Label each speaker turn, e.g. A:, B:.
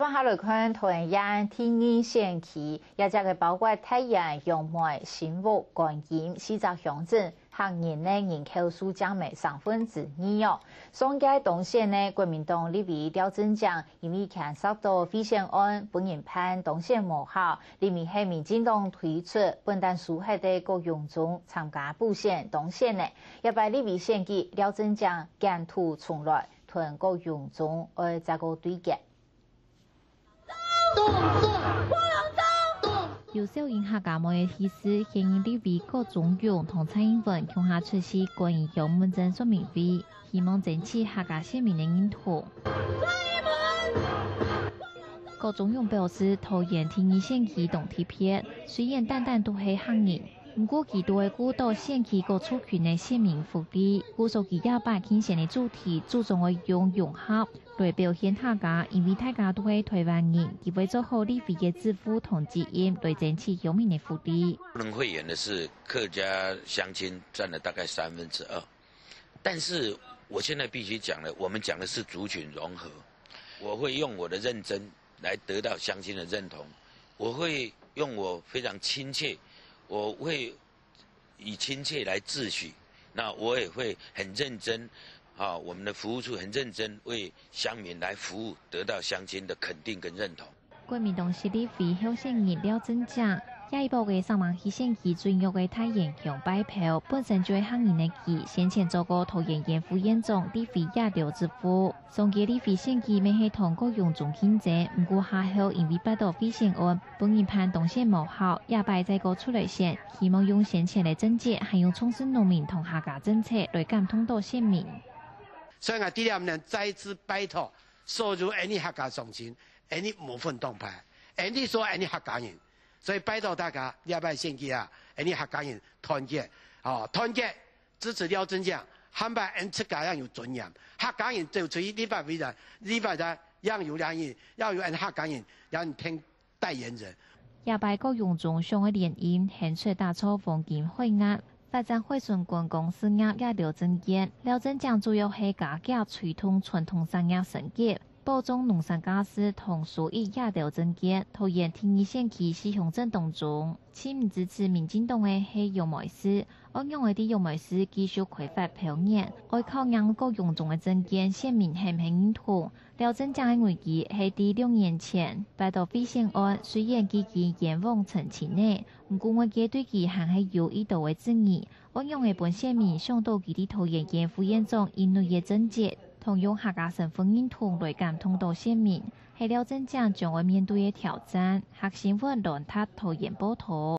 A: 我下来看桃园天然县旗，也即个包括太阳、杨梅、新屋、观音四只乡镇，行年呢人口数降为2%哦。上届当选呢，国民党立委廖振江因为牵涉到贿选案，本人判当选无效，里面系民进党推出本单属下的各用中参加补选当选呢，也把立委选举廖振江卷土重来，团各用中再个对决。
B: 有小型客家门的提示，建议立委各中央同蔡英文向下出席关于杨门镇说明会，希望争取客家县民的认同。各中央表示，桃园天然县旗动贴片，虽然单单都是行人，不过其都会顾到县旗各族群的县民福利。故说其也把倾向的主题注重的用融合。来表现客家，因为大家都是台湾人，亦为做好立委的支付同基因，来争取乡民的福利。
C: 不能会员的是客家乡亲占了大概2%，但是我现在必须讲了，我们讲的是族群融合，我会用我的认真来得到乡亲的认同，我会用我非常亲切，我会以亲切来自诩，那我也会很认真。我们的服务处很认真为乡民来服务，得到乡亲的肯定跟认同。
B: 国民党立委候选人廖振江也一部嘅上网去选举专用嘅太阳乡摆票，本身就系行人嘅旗，先前做过桃园县副院长立委也刘志富，上届立委选举未系同各用中竞争，不过下后因为八道贿选案，本人判当选无效，也摆再个出来选，希望用先前嘅政绩，还用创新农民同客家政策来感通到县民。
D: 所以我第二年再次拜托所有客家乡亲，无分党派，所有客家人，所以拜托大家礼拜选举啊，客家人团结，团结支持廖振江，汉拜出家要有尊严，客家人就属于礼拜的要有良人，要有客家人要听代言人。
B: 也拜各用中上嘅联姻，显出打造黄金会押。发展惠顺观光事业也刘振建，廖振江主要系加价推动传统产业升级，保障农产家私同所以也刘振建，桃园天然县旗四乡镇当中，市民支持民进党嘅系杨梅市，安用嘅啲杨梅市继续开发表演，爱靠让各用中嘅政见，县民系唔系认同？廖振江嘅危机系伫2年前拜到贿选案，虽然积极延往澄清呢，不过我嘅对其还系有一度嘅质疑。安用嘅本县民想到佢哋桃园县副院长因为嘅政绩，同用客家身份认同来感通到县民，系廖振江将会面对嘅挑战。客新闻乱塔桃园报道。